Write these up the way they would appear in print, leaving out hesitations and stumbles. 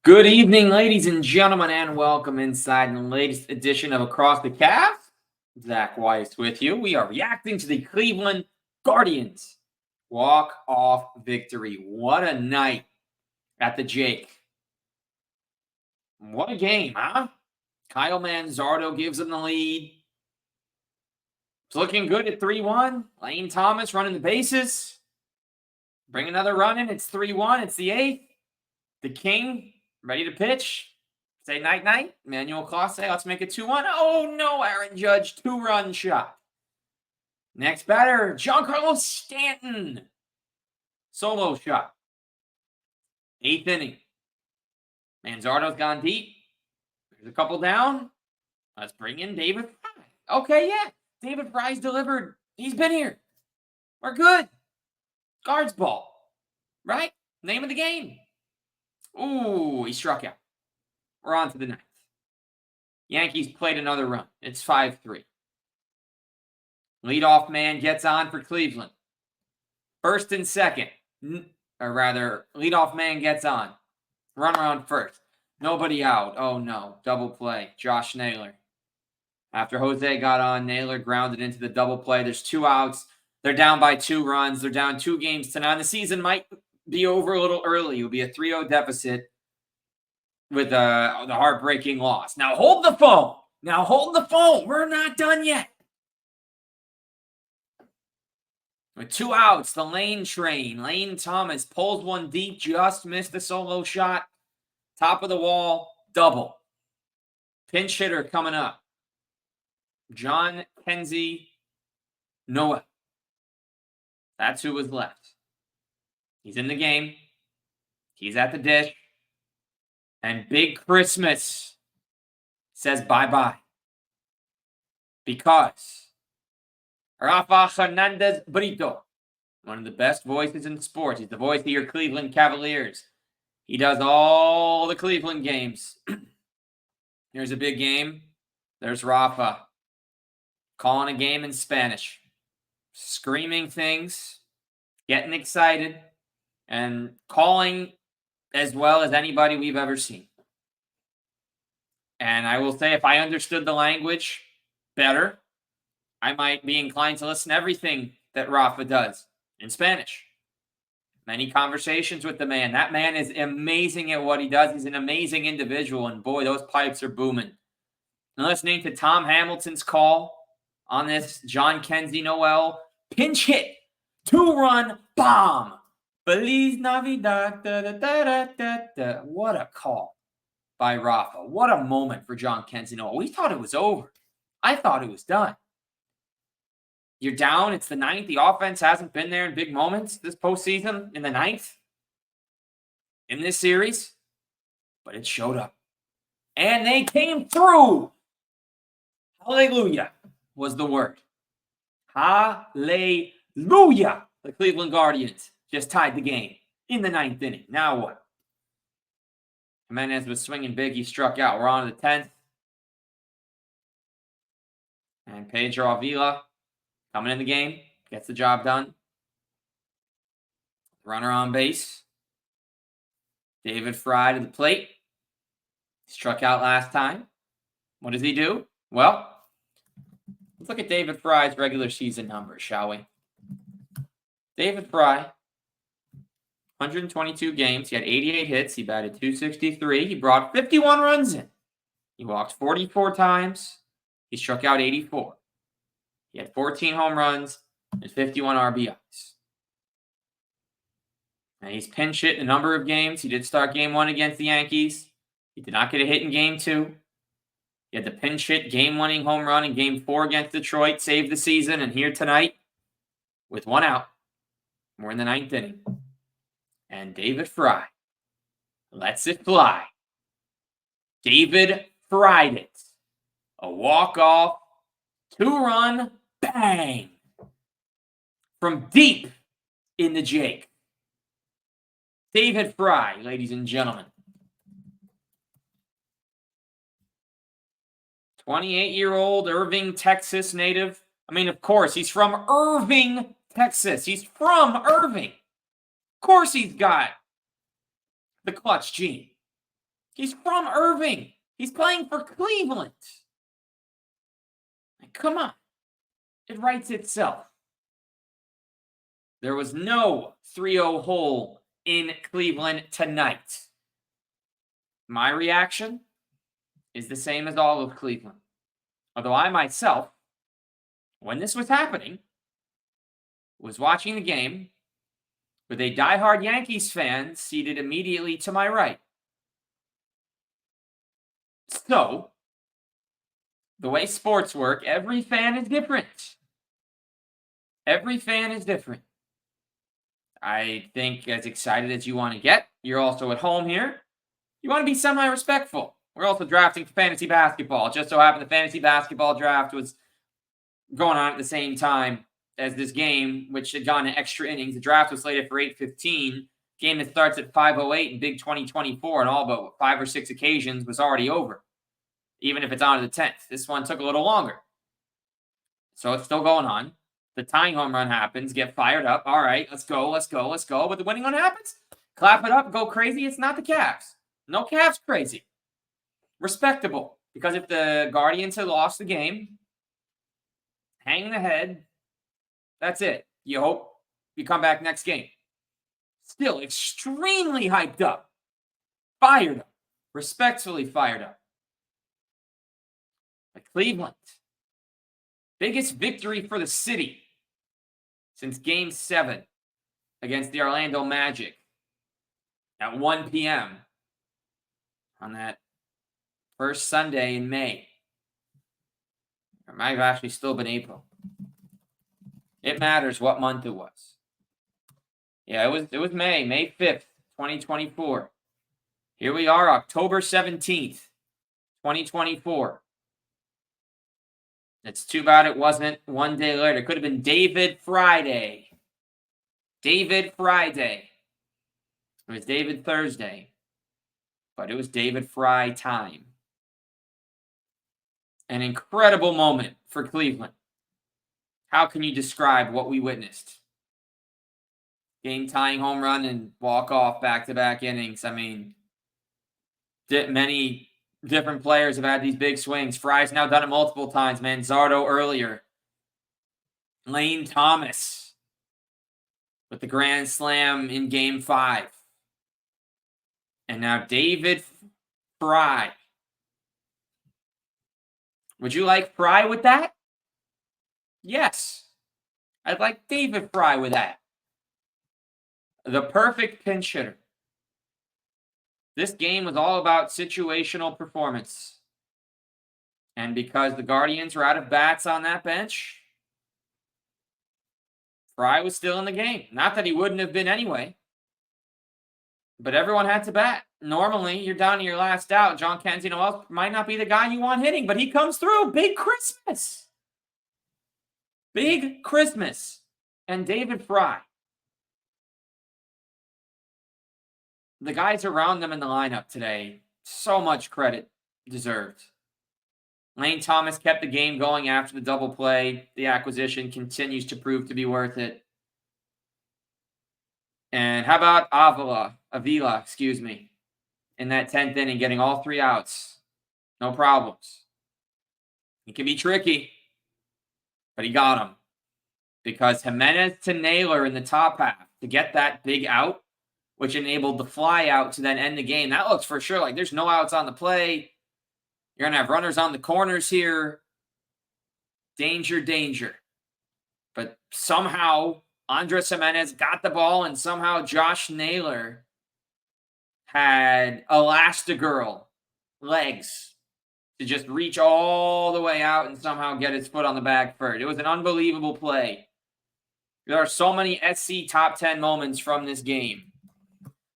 Good evening, ladies and gentlemen, and welcome inside the latest edition of Across the Cavs. Zach Weiss with you. We are reacting to the Cleveland Guardians walk-off victory. What a night at the Jake. What a game, huh? Kyle Manzardo gives them the lead. It's looking good at 3-1. Lane Thomas running the bases. Bring another run in. It's 3-1. It's the 8th. The King ready to pitch. Say night-night. Manuel Clase, let's make it 2-1. Oh, no, Aaron Judge, 2-run shot. Next batter, Giancarlo Stanton. Solo shot. 8th inning. Manzardo's gone deep. There's a couple down. Let's bring in David Fry. Okay, yeah. David Fry's delivered. He's been here. We're good. Guards ball. Right? Name of the game. Ooh, he struck out. We're on to the 9th. Yankees played another run. It's 5-3. Leadoff man gets on for Cleveland. First and second. Or rather, leadoff man gets on. Runner on first. Nobody out. Oh, no. Double play. Josh Naylor. After Jose got on, Naylor grounded into the double play. There's 2 outs. They're down by 2 runs. They're down 2 games to 9. The season might be over a little early. It'll be a 3-0 deficit with the heartbreaking loss. Now hold the phone. We're not done yet. With 2 outs, the Lane train. Lane Thomas pulls one deep, just missed the solo shot. Top of the wall, double. Pinch hitter coming up. Jhonkensy Noel. That's who was left. He's in the game. He's at the dish. And Big Christmas says bye-bye. Because Rafa Hernandez Brito, one of the best voices in sports. He's the voice of your Cleveland Cavaliers. He does all the Cleveland games. Here's a big game. There's Rafa calling a game in Spanish. Screaming things. Getting excited. And calling as well as anybody we've ever seen. And I will say, if I understood the language better, I might be inclined to listen to everything that Rafa does in Spanish. Many conversations with the man. That man is amazing at what he does. He's an amazing individual, and boy, those pipes are booming. And listening to Tom Hamilton's call on this Jhonkensy Noel pinch hit, 2-run bomb. Feliz Navidad. Da, da, da, da, da, da. What a call by Rafa. What a moment for Jhonkensy Noel. We thought it was over. I thought it was done. You're down. It's the 9th. The offense hasn't been there in big moments this postseason in the 9th in this series. But it showed up. And they came through. Hallelujah was the word. Hallelujah. The Cleveland Guardians just tied the game in the 9th inning. Now what? Gimenez was swinging big. He struck out. We're on to the 10th. And Pedro Avila coming in the game. Gets the job done. Runner on base. David Fry to the plate. He struck out last time. What does he do? Well, let's look at David Fry's regular season numbers, shall we? David Fry, 122 games. He had 88 hits. He batted .263. He brought 51 runs in. He walked 44 times. He struck out 84. He had 14 home runs and 51 RBIs. And he's pinch hit in a number of games. He did start game 1 against the Yankees. He did not get a hit in game 2. He had the pinch hit game-winning home run in game 4 against Detroit, saved the season, and here tonight with 1 out. We're in the 9th inning. And David Fry lets it fly. David fried it. A walk-off, 2-run bang from deep in the Jake. David Fry, ladies and gentlemen. 28-year-old Irving, Texas native. I mean, of course, he's from Irving, Texas. He's from Irving. Of course he's got the clutch gene. He's from Irving. He's playing for Cleveland. Come on. It writes itself. There was no 3-0 hole in Cleveland tonight. My reaction is the same as all of Cleveland. Although I myself, when this was happening, was watching the game with a diehard Yankees fan seated immediately to my right. So, the way sports work, every fan is different. Every fan is different. I think as excited as you want to get, you're also at home here. You want to be semi-respectful. We're also drafting for fantasy basketball. It just so happened the fantasy basketball draft was going on at the same time as this game, which had gone to extra innings. The draft was slated for 8:15. Game that starts at 5:08 in Big 2024 and all but 5 or 6 occasions was already over, even if it's on to the 10th. This one took a little longer. So it's still going on. The tying home run happens. Get fired up. All right, let's go. But the winning one happens. Clap it up. Go crazy. It's not the Cavs. No Cavs crazy. Respectable. Because if the Guardians had lost the game, hang the head. That's it. You hope you come back next game. Still extremely hyped up. Fired up. Respectfully fired up. But Cleveland. Biggest victory for the city since Game 7 against the Orlando Magic at 1 p.m. on that first Sunday in May. It might have actually still been April. It matters what month it was. Yeah, it was May 5th, 2024. Here we are, October 17th, 2024. It's too bad it wasn't one day later. It could have been David Friday. David Friday. It was David Thursday. But it was David Fry time. An incredible moment for Cleveland. How can you describe what we witnessed? Game-tying home run and walk-off back-to-back innings. I mean, many different players have had these big swings. Fry's now done it multiple times. Manzardo earlier. Lane Thomas with the grand slam in Game 5. And now David Fry. Would you like Fry with that? Yes. I'd like David Fry with that. The perfect pinch hitter. This game was all about situational performance. And because the Guardians were out of bats on that bench, Fry was still in the game. Not that he wouldn't have been anyway. But everyone had to bat. Normally, you're down to your last out. Jhonkensy Noel might not be the guy you want hitting, but he comes through. Big Christmas. Big Christmas. And David Fry. The guys around them in the lineup today, so much credit deserved. Lane Thomas kept the game going after the double play. The acquisition continues to prove to be worth it. And how about Avila, in that 10th inning, getting all 3 outs. No problems. It can be tricky, but he got them. Because Gimenez to Naylor in the top half to get that big out, which enabled the fly out to then end the game. That looks for sure like there's no outs on the play. You're going to have runners on the corners here. Danger, danger. But somehow Andres Gimenez got the ball, and somehow Josh Naylor had Elastigirl legs to just reach all the way out and somehow get his foot on the back foot. It was an unbelievable play. There are so many SC top 10 moments from this game.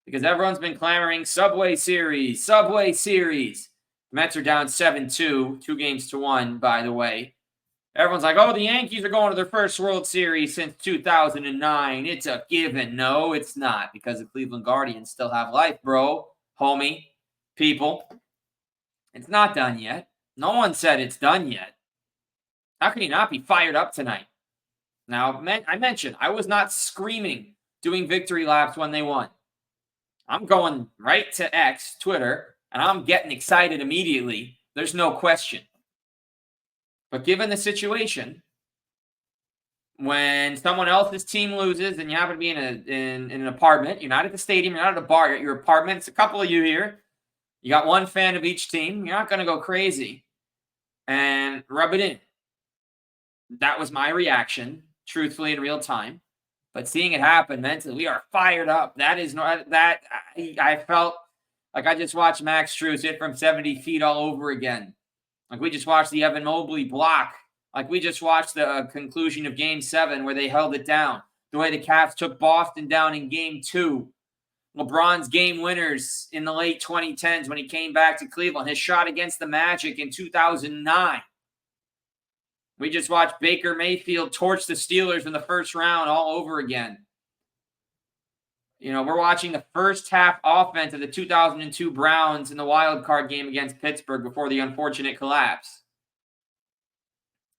Because everyone's been clamoring Subway Series. The Mets are down 7-2, 2-1, by the way. Everyone's like, oh, the Yankees are going to their first World Series since 2009. It's a given. No, it's not, because the Cleveland Guardians still have life, bro, homie, people. It's not done yet. No one said it's done yet. How can you not be fired up tonight? Now, I mentioned I was not screaming, doing victory laps when they won. I'm going right to X, Twitter, And I'm getting excited immediately. There's no question. But given the situation, when someone else's team loses and you happen to be in an apartment, you're not at the stadium, you're not at a bar, you're at your apartment, it's a couple of you here. You got one fan of each team. You're not going to go crazy and rub it in. That was my reaction, truthfully, in real time. But seeing it happen mentally, we are fired up. That is not that I felt like I just watched Max Strus hit from 70 feet all over again. Like we just watched the Evan Mobley block. Like we just watched the conclusion of Game 7 where they held it down. The way the Cavs took Boston down in Game 2. LeBron's game winners in the late 2010s when he came back to Cleveland. His shot against the Magic in 2009. We just watched Baker Mayfield torch the Steelers in the first round all over again. You know, we're watching the first half offense of the 2002 Browns in the wild card game against Pittsburgh before the unfortunate collapse.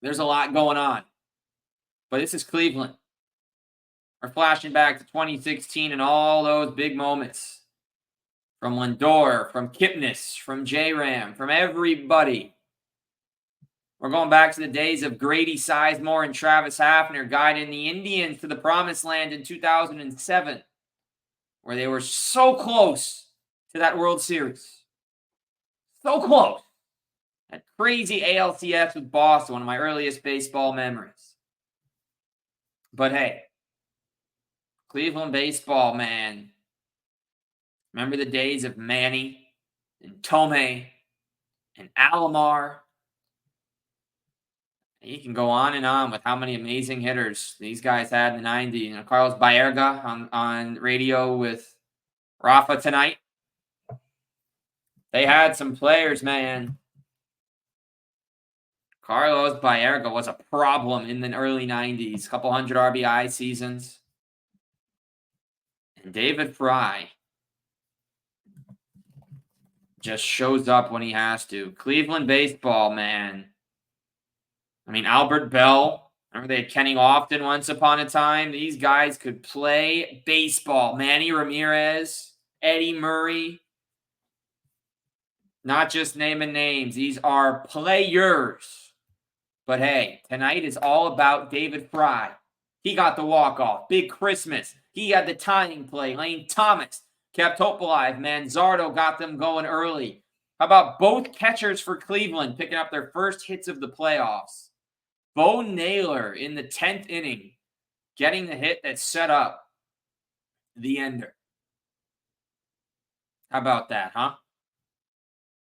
There's a lot going on. But this is Cleveland. We're flashing back to 2016 and all those big moments. From Lindor, from Kipnis, from J-Ram, from everybody. We're going back to the days of Grady Sizemore and Travis Hafner guiding the Indians to the promised land in 2007, where they were so close to that World Series. So close. That crazy ALCS with Boston, one of my earliest baseball memories. But hey, Cleveland baseball, man. Remember the days of Manny and Tomei and Alomar? You can go on and on with how many amazing hitters these guys had in the 90s. You know, Carlos Baerga on radio with Rafa tonight. They had some players, man. Carlos Baerga was a problem in the early 90s. Couple hundred RBI seasons. And David Fry just shows up when he has to. Cleveland baseball, man. I mean, Albert Bell. Remember they had Kenny Lofton once upon a time? These guys could play baseball. Manny Ramirez, Eddie Murray. Not just naming names. These are players. But hey, tonight is all about David Fry. He got the walk-off. Big Christmas. He had the tying play. Lane Thomas kept hope alive. Manzardo got them going early. How about both catchers for Cleveland picking up their first hits of the playoffs? Bo Naylor in the 10th inning getting the hit that set up the ender. How about that, huh?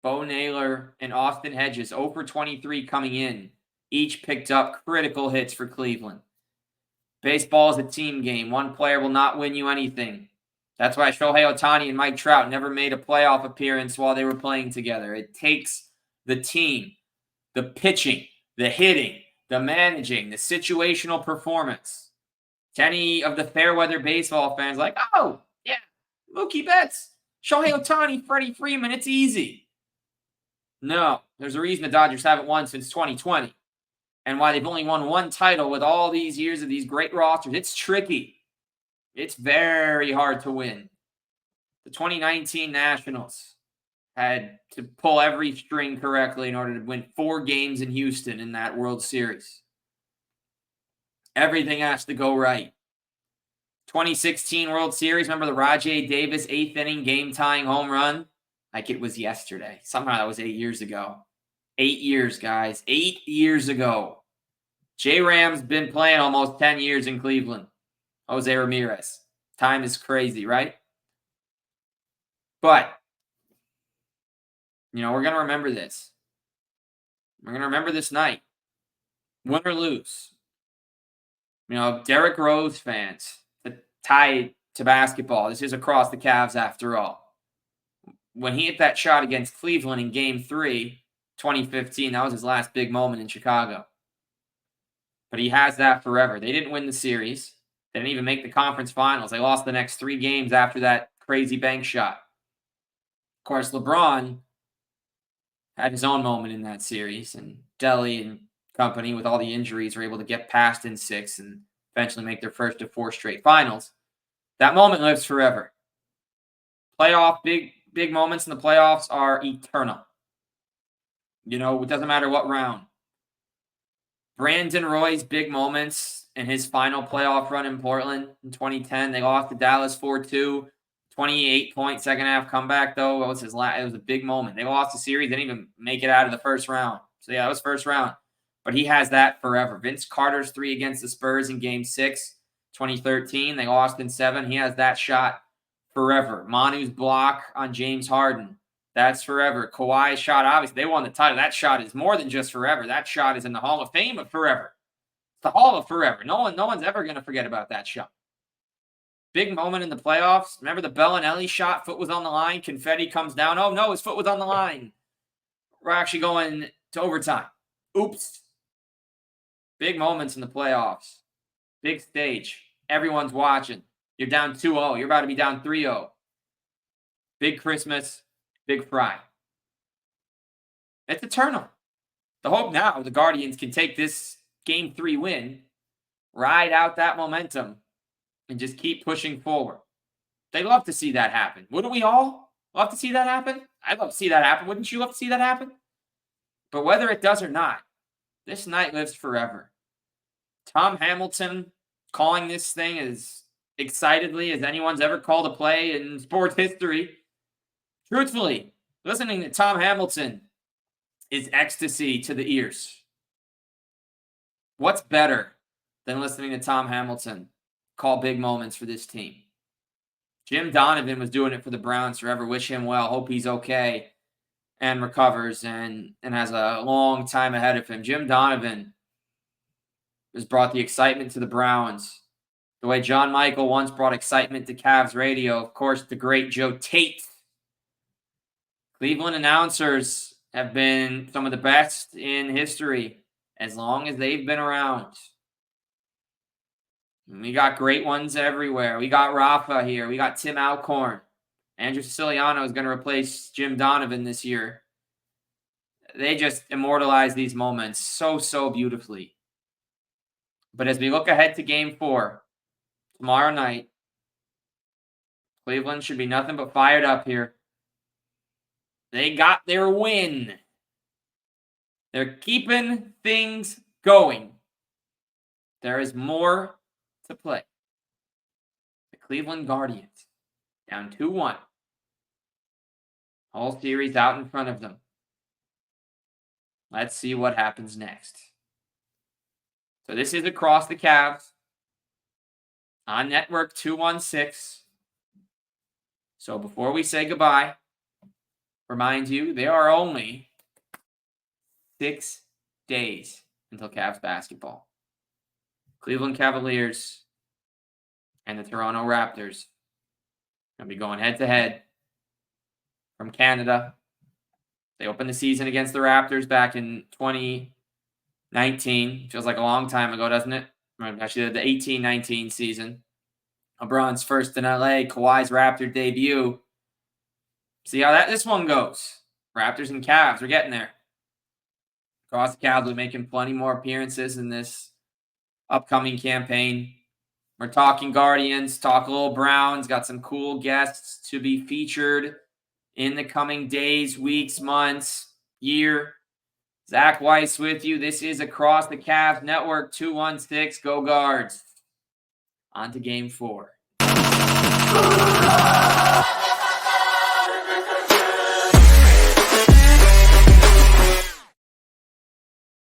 Bo Naylor and Austin Hedges, 0 for 23 coming in. Each picked up critical hits for Cleveland. Baseball is a team game. One player will not win you anything. That's why Shohei Ohtani and Mike Trout never made a playoff appearance while they were playing together. It takes the team, the pitching, the hitting, the managing, the situational performance. To any of the fair weather baseball fans like, oh, yeah, Mookie Betts, Shohei Ohtani, Freddie Freeman, it's easy. No, there's a reason the Dodgers haven't won since 2020. And why they've only won one title with all these years of these great rosters. It's tricky. It's very hard to win. The 2019 Nationals had to pull every string correctly in order to win 4 games in Houston in that World Series. Everything has to go right. 2016 World Series, remember the Rajai Davis 8th inning game-tying home run? Like it was yesterday. Somehow that was 8 years ago. 8 years, guys. 8 years ago. J-Ram's been playing almost 10 years in Cleveland. Jose Ramirez. Time is crazy, right? But, you know, we're going to remember this. We're going to remember this night. Win or lose. You know, Derrick Rose fans, the tie to basketball. This is across the Cavs after all. When he hit that shot against Cleveland in Game 3, 2015, that was his last big moment in Chicago. But he has that forever. They didn't win the series. They didn't even make the conference finals. They lost the next 3 games after that crazy bank shot. Of course, LeBron had his own moment in that series, and Delly and company, with all the injuries, were able to get past in 6 and eventually make their first of 4 straight finals. That moment lives forever. Playoff, big big moments in the playoffs are eternal. You know, it doesn't matter what round. Brandon Roy's big moments in his final playoff run in Portland in 2010. They lost to Dallas 4-2. 28-point second half comeback, though. It was his last. It was a big moment. They lost the series. Didn't even make it out of the first round. So, yeah, that was first round. But he has that forever. Vince Carter's 3 against the Spurs in Game 6, 2013. They lost in 7. He has that shot forever. Manu's block on James Harden. That's forever. Kawhi's shot, obviously, they won the title. That shot is more than just forever. That shot is in the Hall of Fame of forever. It's the Hall of forever. No one's ever going to forget about that shot. Big moment in the playoffs. Remember the Bellinelli shot? Foot was on the line. Confetti comes down. Oh, no, his foot was on the line. We're actually going to overtime. Oops. Big moments in the playoffs. Big stage. Everyone's watching. You're down 2-0. You're about to be down 3-0. Big Christmas. Big fry. It's eternal. The hope now the Guardians can take this Game 3 win, ride out that momentum, and just keep pushing forward. They love to see that happen. Wouldn't we all love to see that happen? I'd love to see that happen. Wouldn't you love to see that happen? But whether it does or not, this night lives forever. Tom Hamilton calling this thing as excitedly as anyone's ever called a play in sports history. Truthfully, listening to Tom Hamilton is ecstasy to the ears. What's better than listening to Tom Hamilton call big moments for this team? Jim Donovan was doing it for the Browns forever. Wish him well. Hope he's okay and recovers and has a long time ahead of him. Jim Donovan has brought the excitement to the Browns the way John Michael once brought excitement to Cavs radio. Of course, the great Joe Tate. Cleveland announcers have been some of the best in history as long as they've been around. And we got great ones everywhere. We got Rafa here. We got Tim Alcorn. Andrew Siciliano is going to replace Jim Donovan this year. They just immortalize these moments so beautifully. But as we look ahead to Game 4, tomorrow night, Cleveland should be nothing but fired up here. They got their win. They're keeping things going. There is more to play. The Cleveland Guardians down 2-1. Whole series out in front of them. Let's see what happens next. So this is Across the Cavs on Network 216. So before we say goodbye, remind you, there are only 6 days until Cavs basketball. Cleveland Cavaliers and the Toronto Raptors going to be going head-to-head from Canada. They opened the season against the Raptors back in 2019. Feels like a long time ago, doesn't it? Actually, the 18-19 season. LeBron's first in LA, Kawhi's Raptor debut. See how this one goes. Raptors and Cavs, we're getting there. Across the Cavs, we're making plenty more appearances in this upcoming campaign. We're talking Guardians, talk a little Browns, got some cool guests to be featured in the coming days, weeks, months, year. Zach Weiss with you. This is Across the Cavs Network 216. Go Guards. On to Game 4.